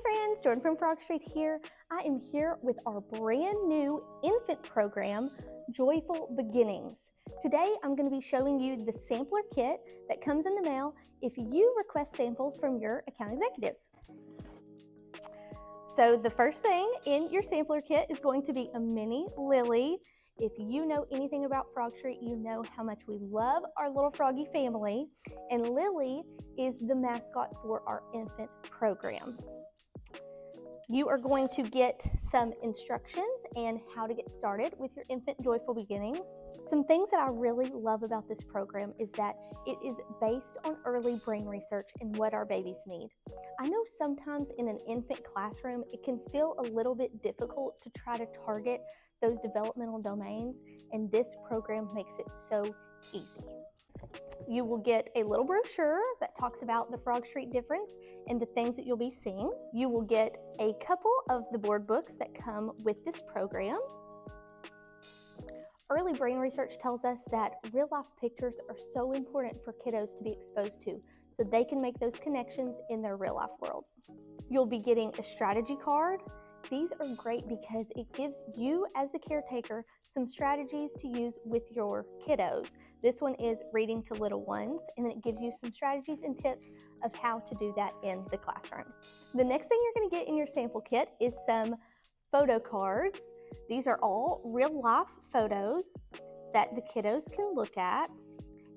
friends, Jordan from Frog Street here. I am here with our brand new infant program, Joyful Beginnings. Today I'm going to be showing you the sampler kit that comes in the mail if you request samples from your account executive. So the first thing in your sampler kit is going to be a mini Lily. If you know anything about Frog Street, you know how much we love our little froggy family, and Lily is the mascot for our infant program. You are going to get some instructions and how to get started with your infant Joyful Beginnings. Some things that I really love about this program is that it is based on early brain research and what our babies need. I know sometimes in an infant classroom, it can feel a little bit difficult to try to target those developmental domains, and this program makes it so easy. You will get a little brochure that talks about the Frog Street difference and the things that you'll be seeing. You will get a couple of the board books that come with this program. Early brain research tells us that real life pictures are so important for kiddos to be exposed to so they can make those connections in their real life world. You'll be getting a strategy card. These are great because it gives you as the caretaker some strategies to use with your kiddos. This one is reading to little ones, and then it gives you some strategies and tips of how to do that in the classroom. The next thing you're going to get in your sample kit is some photo cards. These are all real life photos that the kiddos can look at,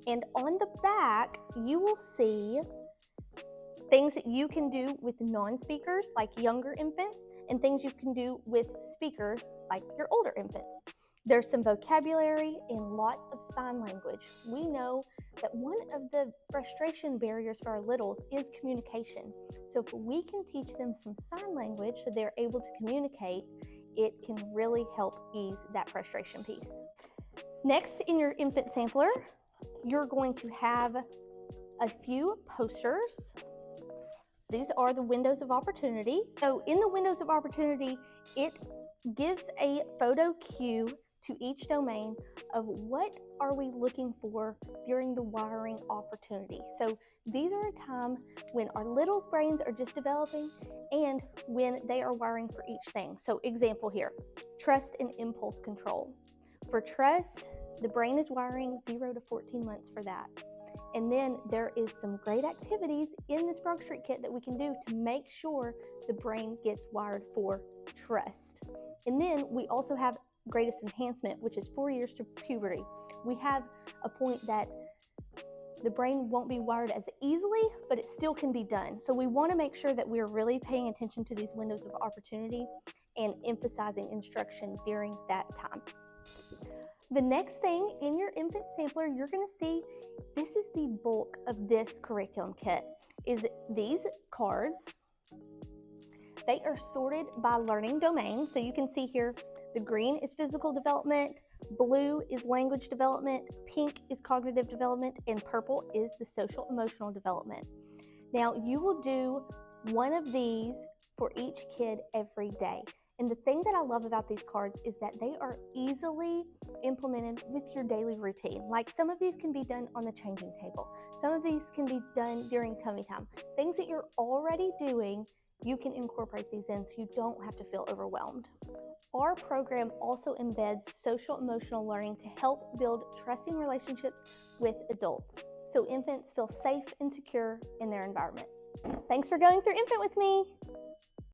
and on the back you will see things that you can do with non-speakers like younger infants and things you can do with speakers like your older infants. There's some vocabulary and lots of sign language. We know that one of the frustration barriers for our littles is communication. So if we can teach them some sign language so they're able to communicate, it can really help ease that frustration piece. Next, in your infant sampler, you're going to have a few posters. These are the windows of opportunity. So in the windows of opportunity, it gives a photo cue to each domain of what are we looking for during the wiring opportunity. So these are a time when our littles' brains are just developing and when they are wiring for each thing. So example here, trust and impulse control. For trust, the brain is wiring 0 to 14 months for that. And then there is some great activities in this Frog Street kit that we can do to make sure the brain gets wired for trust. And then we also have greatest enhancement, which is 4 years to puberty. We have a point that the brain won't be wired as easily, but it still can be done. So we want to make sure that we're really paying attention to these windows of opportunity and emphasizing instruction during that time. The next thing in your infant sampler, you're going to see this is the bulk of this curriculum kit, is these cards. They are sorted by learning domain. So you can see here, the green is physical development, blue is language development, pink is cognitive development, and purple is the social emotional development. Now you will do one of these for each kid every day. And the thing that I love about these cards is that they are easily implemented with your daily routine. Like some of these can be done on the changing table. Some of these can be done during tummy time. Things that you're already doing, you can incorporate these in so you don't have to feel overwhelmed. Our program also embeds social emotional learning to help build trusting relationships with adults, so infants feel safe and secure in their environment. Thanks for going through infant with me.